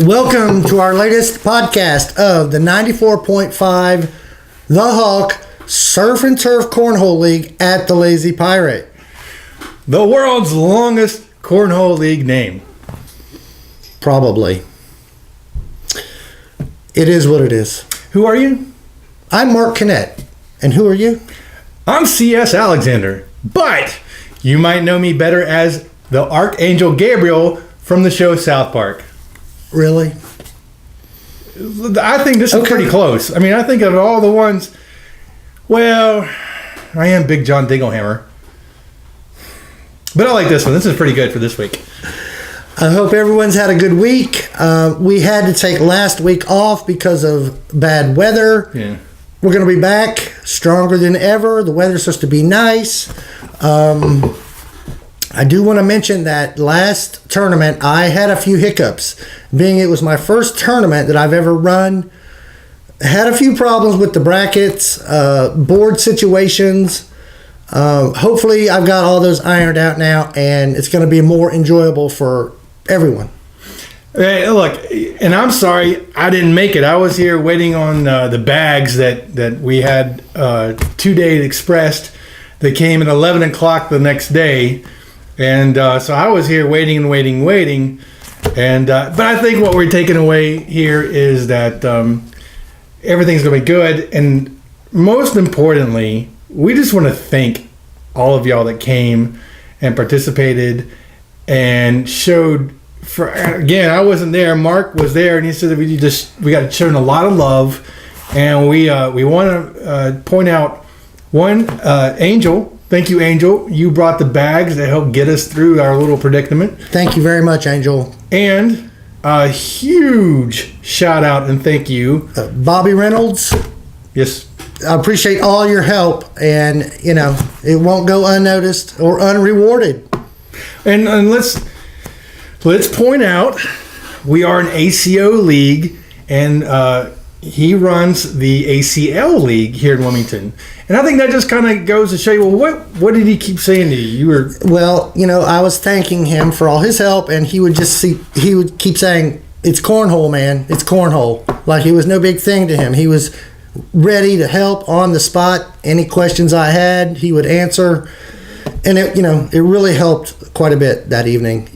Welcome to our latest podcast of the 94.5 The Hawk Surf and Turf Cornhole League at the Lazy Pirate. The world's longest cornhole league name. Probably. It is what it is. Who are you? I'm Mark Kinnett. And who are you? I'm C.S. Alexander, but you might know me better as the Archangel Gabriel from the show South Park. Really? I think this is pretty close. I mean, I think of all the ones, well, I am Big John Dinglehammer. But I like this one. This is pretty good for this week. I hope everyone's had a good week. We had to take last week off because of bad weather. Yeah. We're going to be back stronger than ever. The weather's supposed to be nice. I do want to mention that last tournament, I had a few hiccups. Being it was my first tournament that I've ever run, had a few problems with the brackets, board situations. Hopefully, I've got all those ironed out now, and it's going to be more enjoyable for everyone. Hey, look, and I'm sorry I didn't make it. I was here waiting on the bags that we had 2 days expressed that came at 11 o'clock the next day. And so I was here waiting. And but I think what we're taking away here is that everything's going to be good. And most importantly, we just want to thank all of y'all that came and participated and showed. Again, I wasn't there. Mark was there, and he said that we got shown a lot of love, and we want to point out one, Angel. Thank you, Angel. You brought the bags that helped get us through our little predicament. Thank you very much, Angel. And a huge shout out and thank you, Bobby Reynolds. Yes. I appreciate all your help, and it won't go unnoticed or unrewarded. And let's point out we are an ACO league, and he runs the ACL league here in Wilmington. And I think that just kind of goes to show you, well, what did he keep saying to you? Well, I was thanking him for all his help, and he would keep saying, "It's cornhole, man. It's cornhole." Like it was no big thing to him. He was ready to help on the spot. Any questions I had, he would answer. And it really helped quite a bit that evening.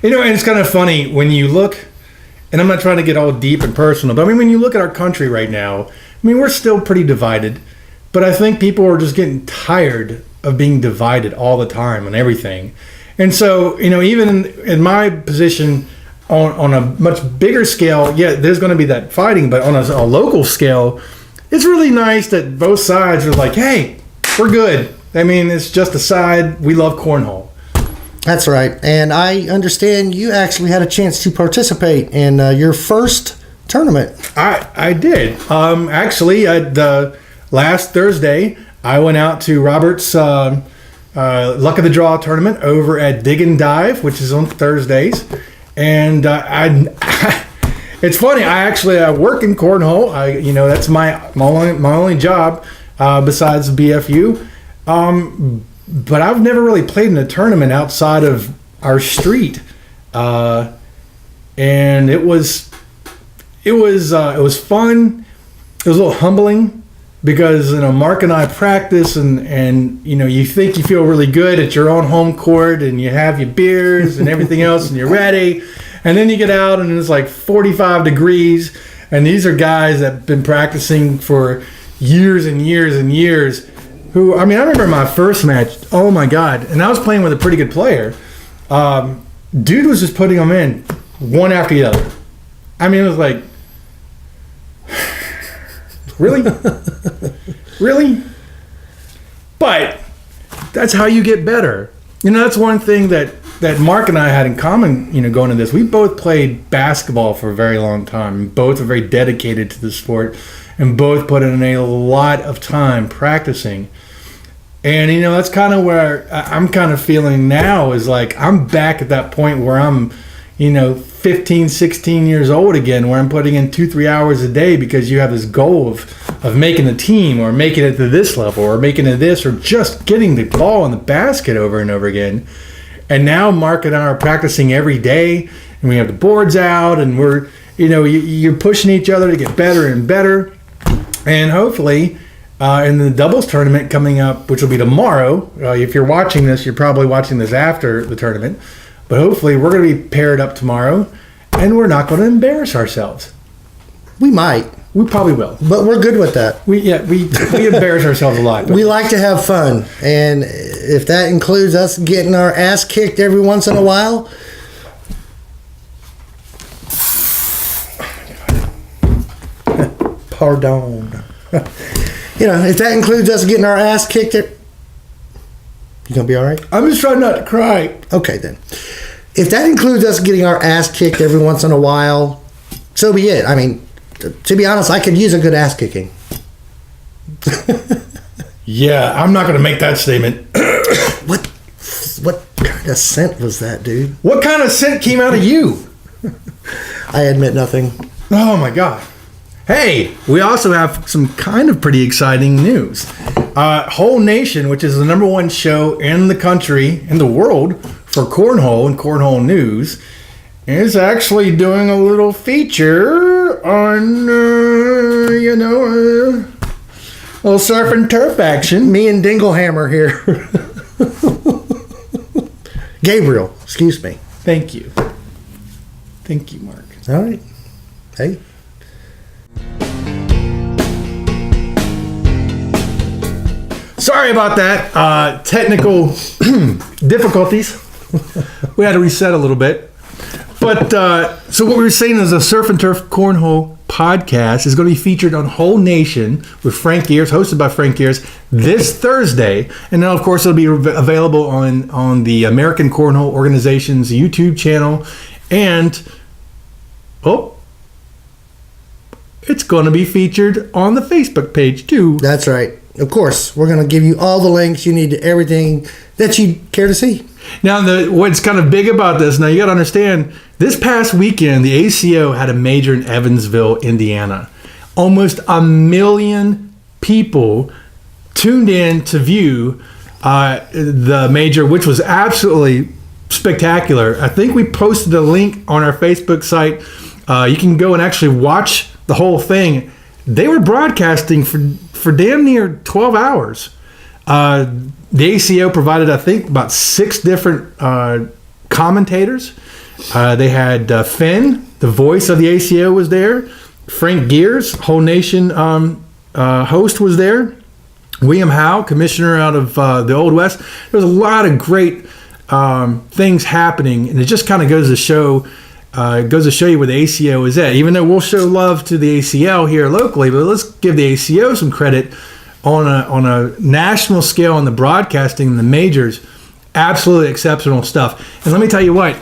And it's kind of funny when you look, and I'm not trying to get all deep and personal, but I mean, when you look at our country right now, I mean, we're still pretty divided. But I think people are just getting tired of being divided all the time on everything. And so, even in my position on a much bigger scale, yeah, there's going to be that fighting. But on a local scale, it's really nice that both sides are like, hey, we're good. I mean, it's just a side. We love cornhole. That's right. And I understand you actually had a chance to participate in your first tournament. I did. Actually, last Thursday, I went out to Robert's Luck of the Draw tournament over at Dig and Dive, which is on Thursdays. And it's funny. I work in cornhole. That's my only job besides BFU. But I've never really played in a tournament outside of our street, and it was fun. It was a little humbling. Because Mark and I practice, and you think you feel really good at your own home court, and you have your beers and everything else, and you're ready, and then you get out and it's like 45 degrees, and these are guys that have been practicing for years and years and years. I remember my first match. Oh my God! And I was playing with a pretty good player. Dude was just putting them in one after the other. I mean, it was like. Really? Really? But that's how you get better. That's one thing that Mark and I had in common, going into this. We both played basketball for a very long time. Both are very dedicated to the sport and both put in a lot of time practicing. And, that's kind of where I'm kind of feeling now is like I'm back at that point where I'm, 15, 16 years old again, where I'm putting in 2-3 hours a day because you have this goal of making the team or making it to this level or making it this or just getting the ball in the basket over and over again. And now Mark and I are practicing every day and we have the boards out, and we're, you're pushing each other to get better and better. And hopefully, in the doubles tournament coming up, which will be tomorrow, if you're watching this, you're probably watching this after the tournament, but hopefully we're going to be paired up tomorrow, and we're not going to embarrass ourselves. We might. We probably will. But we're good with that. We embarrass ourselves a lot. We like to have fun. And if that includes us getting our ass kicked every once in a while, pardon. If that includes us getting our ass kicked, you gonna be all right? I'm just trying not to cry. Okay, then. If that includes us getting our ass kicked every once in a while, so be it. I mean, to be honest, I could use a good ass kicking. Yeah, I'm not going to make that statement. What kind of scent was that, dude? What kind of scent came out of you? I admit nothing. Oh, my God. Hey, we also have some kind of pretty exciting news. Whole Nation, which is the #1 show in the country, in the world, for cornhole and cornhole news, is actually doing a little feature on, little surf and turf action. Me and Dinglehammer here. Gabriel, excuse me. Thank you. Thank you, Mark. All right. Hey. Sorry about that. Technical difficulties. We had to reset a little bit. But so what we were saying is a Surf and Turf Cornhole podcast is going to be featured on Whole Nation with Frank Gears, hosted by Frank Gears, this Thursday. And then, of course, it'll be available on the American Cornhole Organization's YouTube channel. And, it's going to be featured on the Facebook page, too. That's right. Of course, we're going to give you all the links you need to everything that you care to see. Now, what's kind of big about this, now you got to understand, this past weekend, the ACO had a major in Evansville, Indiana. Almost 1 million people tuned in to view the major, which was absolutely spectacular. I think we posted a link on our Facebook site. You can go and actually watch the whole thing. They were broadcasting for damn near 12 hours. The ACO provided, I think, about 6 different commentators. They had Finn, the voice of the ACO, was there. Frank Gears, Whole Nation host, was there. William Howe, commissioner out of the Old West. There was a lot of great things happening, and it just kind of goes to show you where the ACO is at. Even though we'll show love to the ACL here locally, but let's give the ACO some credit on a national scale on the broadcasting and the majors. Absolutely exceptional stuff. And let me tell you what,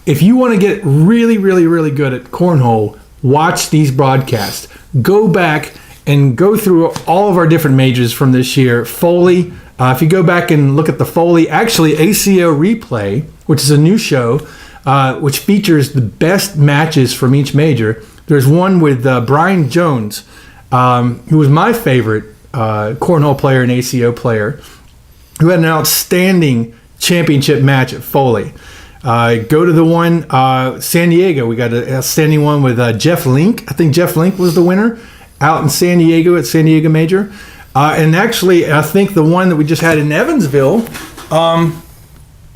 if you want to get really, really, really good at cornhole, watch these broadcasts. Go back and go through all of our different majors from this year. Foley, if you go back and look at the Foley, actually ACO Replay, which is a new show, which features the best matches from each major. There's one with Brian Jones, who was my favorite cornhole player and ACO player, who had an outstanding championship match at Foley. Go to the one San Diego. We got an outstanding one with Jeff Link. I think Jeff Link was the winner out in San Diego at San Diego Major. And actually, I think the one that we just had in Evansville,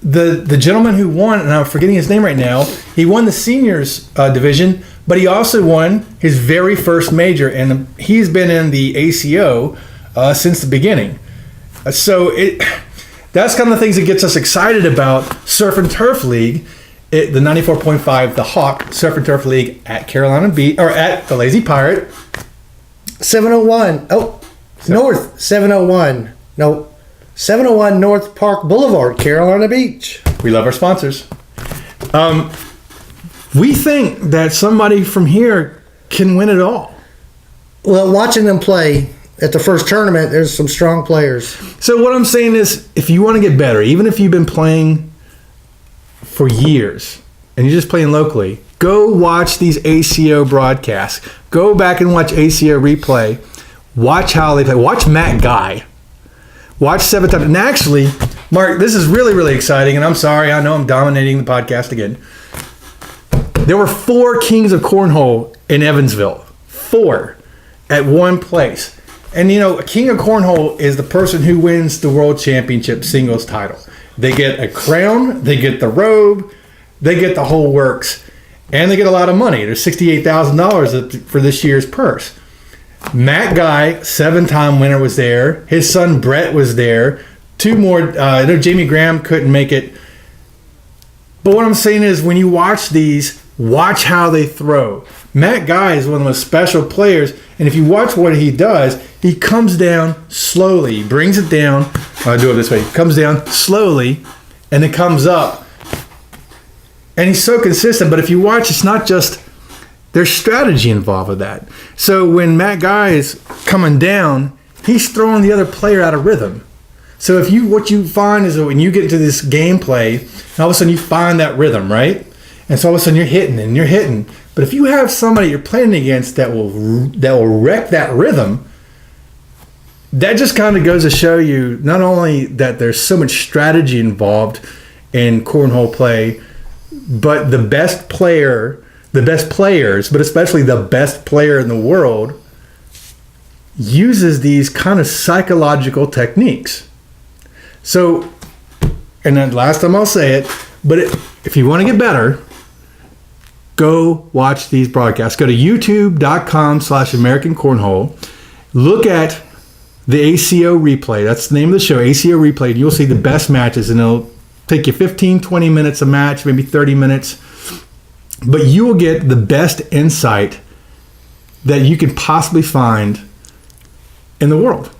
the gentleman who won, and I'm forgetting his name right now, he won the seniors division, but he also won his very first major, and he's been in the ACO since the beginning. So that's kind of the things that gets us excited about Surf and Turf League, the 94.5, the Hawk Surf and Turf League at Carolina Beach, or at the Lazy Pirate. 701. North 701. No, 701 North Park Boulevard, Carolina Beach. We love our sponsors. We think that somebody from here can win it all. Well, watching them play at the first tournament, there's some strong players. So what I'm saying is, if you want to get better, even if you've been playing for years and you're just playing locally, go watch these ACO broadcasts. Go back and watch ACO Replay. Watch how they play. Watch Matt Guy. Watch 7 times. And actually, Mark, this is really, really exciting. And I'm sorry, I know I'm dominating the podcast again. There were 4 Kings of Cornhole in Evansville. 4 at one place. And a King of Cornhole is the person who wins the World Championship singles title. They get a crown, they get the robe, they get the whole works, and they get a lot of money. There's $68,000 for this year's purse. Matt Guy, 7-time winner, was there. His son Brett was there. 2 more. I know Jamie Graham couldn't make it. But what I'm saying is, when you watch these, watch how they throw. Matt Guy is one of the most special players, and if you watch what he does, he comes down slowly. He brings it down. I'll do it this way. He comes down slowly, and it comes up. And he's so consistent. But if you watch, it's not just... There's strategy involved with that. So when Matt Guy is coming down, he's throwing the other player out of rhythm. So what you find is that when you get into this gameplay, all of a sudden you find that rhythm, right? And so all of a sudden you're hitting. But if you have somebody you're playing against that will wreck that rhythm, that just kind of goes to show you not only that there's so much strategy involved in cornhole play, but the best players, but especially the best player in the world, uses these kind of psychological techniques. So, and then last time I'll say it, but if you want to get better, go watch these broadcasts. Go to youtube.com/American Cornhole. Look at the ACO replay. That's the name of the show, ACO Replay. And you'll see the best matches, and it'll take you 15, 20 minutes a match, maybe 30 minutes. But you will get the best insight that you can possibly find in the world.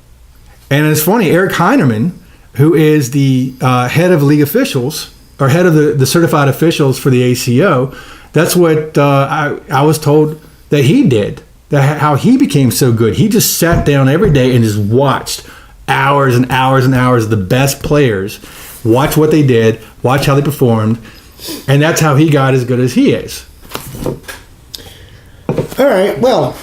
And it's funny, Eric Heineman, who is the head of league officials, or head of the certified officials for the ACO, that's what I was told that he did, how he became so good. He just sat down every day and just watched hours and hours and hours of the best players, watch what they did, watch how they performed, and that's how he got as good as he is. All right, well,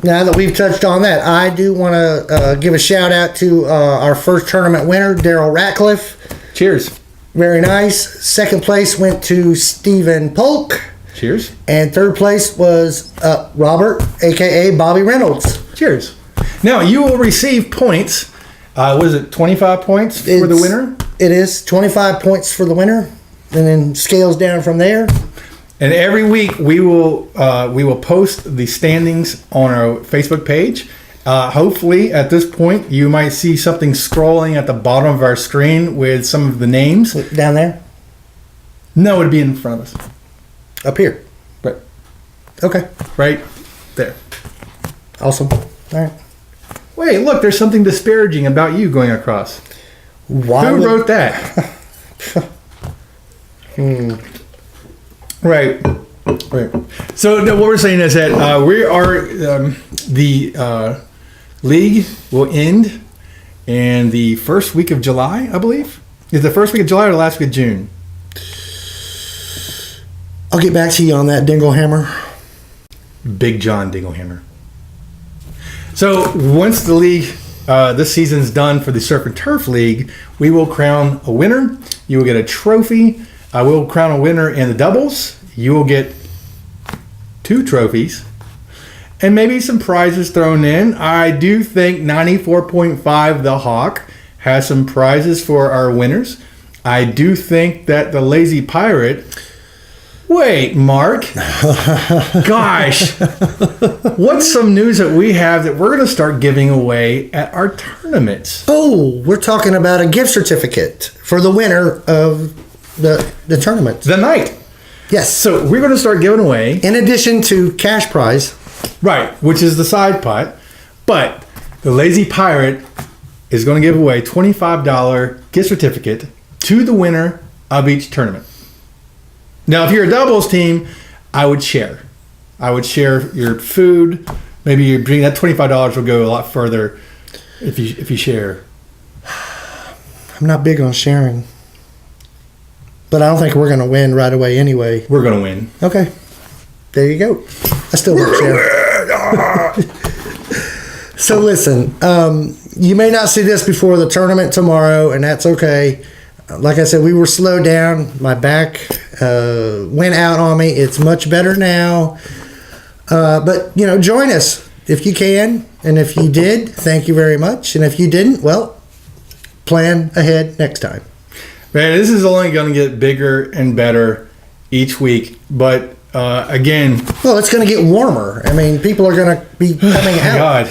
now that we've touched on that, I do want to give a shout out to our first tournament winner, Daryl Ratcliffe. Cheers. Very nice. Second place went to Stephen Polk. Cheers. And third place was Robert, a.k.a. Bobby Reynolds. Cheers. Now, you will receive points. Was it 25 points for the winner? It is 25 points for the winner, and then scales down from there. And every week we will post the standings on our Facebook page. Hopefully, at this point, you might see something scrolling at the bottom of our screen with some of the names. Down there? No, it'd be in front of us. Up here? Right. Okay. Right there. Awesome. All right. Wait, look, there's something disparaging about you going across. Who wrote that? Right. So what we're saying is that we are the league will end in the first week of July, I believe. Is the first week of July or the last week of June? I'll get back to you on that, Dinglehammer. Big John Dinglehammer. So once the league, this season's done for the Surf and Turf League, we will crown a winner. You will get a trophy. I will crown a winner in the doubles. You will get 2 trophies and maybe some prizes thrown in. I do think 94.5 The Hawk has some prizes for our winners. I do think that the Lazy Pirate... Wait, Mark. Gosh. What's some news that we have that we're going to start giving away at our tournaments? Oh, we're talking about a gift certificate for the winner of the tournament. The night. Yes. So we're going to start giving away... In addition to cash prize. Right, which is the side pot. But the Lazy Pirate is going to give away a $25 gift certificate to the winner of each tournament. Now, if you're a doubles team, I would share. I would share your food. Maybe your drink. That $25 will go a lot further if you share. I'm not big on sharing. But I don't think we're going to win right away anyway. We're going to win. Okay. There you go. I still won't share. So listen, you may not see this before the tournament tomorrow, and that's okay. Like I said, we were slowed down. My back went out on me. It's much better now. But, join us if you can. And if you did, thank you very much. And if you didn't, well, plan ahead next time. Man, this is only going to get bigger and better each week. But again, well, it's going to get warmer. I mean, people are going to be coming out. God,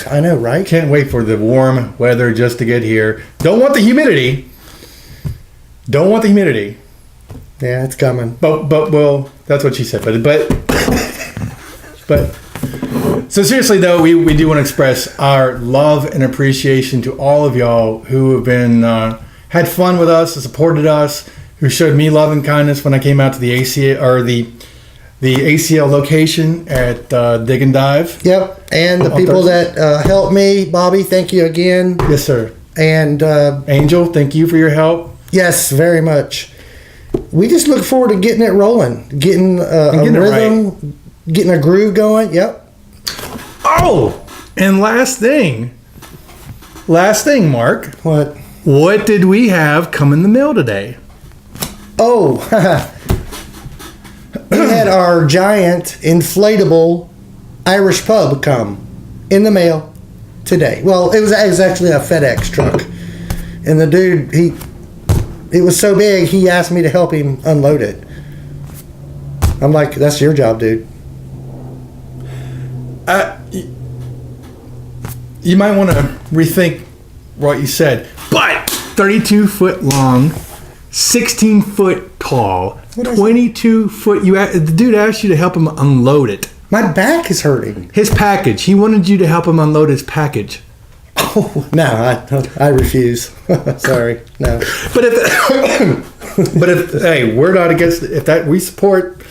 I know, right? Can't wait for the warm weather just to get here. Don't want the humidity. Yeah, it's coming. But well, that's what she said. But so seriously though, we do want to express our love and appreciation to all of y'all who have been had fun with us, supported us, who showed me love and kindness when I came out to the ACL or the ACL location at Dig and Dive. Yep, and the people that helped me, Bobby, thank you again. Yes, sir. And Angel, thank you for your help. Yes, very much. We just look forward to getting it rolling, getting a rhythm, getting a groove going. Yep. Oh, and last thing, Mark. What did we have come in the mail today? Oh, we had our giant inflatable Irish pub come in the mail today. Well, it was actually a FedEx truck, and the dude it was so big he asked me to help him unload it. I'm like, that's your job, dude. You might want to rethink what you said. But 32 foot long, 16 foot tall, 22 foot. The dude asked you to help him unload it. My back is hurting. His package. He wanted you to help him unload his package. Oh no, I refuse. Sorry, no. But if hey, we're not against it. If that we support.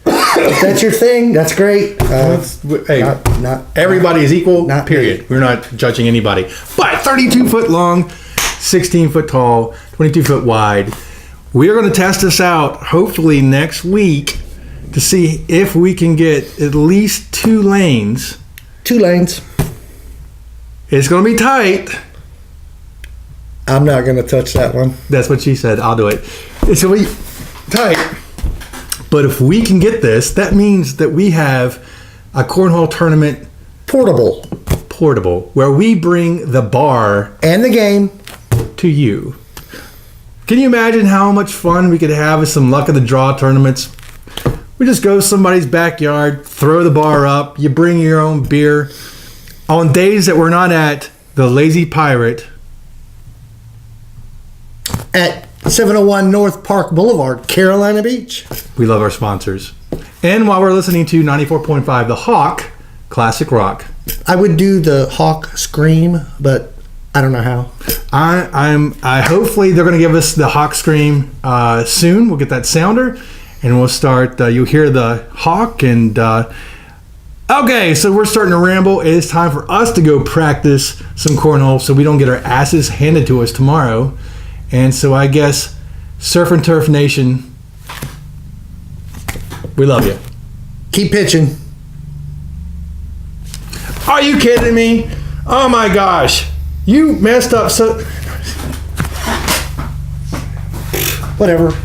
If that's your thing, that's great. Hey, not everybody is equal. Not period. me. We're not judging anybody. But 32 foot long, 16 foot tall, 22 foot wide. We are going to test this out hopefully next week to see if we can get at least 2 lanes. 2 lanes. It's going to be tight. I'm not going to touch that one. That's what she said. I'll do it. It's going to be tight. But if we can get this, that means that we have a cornhole tournament portable, where we bring the bar and the game to you. Can you imagine how much fun we could have with some luck of the draw tournaments? We just go to somebody's backyard, throw the bar up, you bring your own beer. On days that we're not at the Lazy Pirate at 701 North Park Boulevard, Carolina Beach. We love our sponsors. And while we're listening to 94.5 The Hawk, classic rock. I would do the Hawk Scream, but I don't know how. I hopefully they're going to give us the Hawk Scream soon. We'll get that sounder and we'll start. You'll hear the Hawk and okay, so we're starting to ramble. It is time for us to go practice some cornhole so we don't get our asses handed to us tomorrow. And so I guess Surf and Turf Nation, we love you. Keep pitching. Are you kidding me? Oh my gosh. You messed up so... Whatever.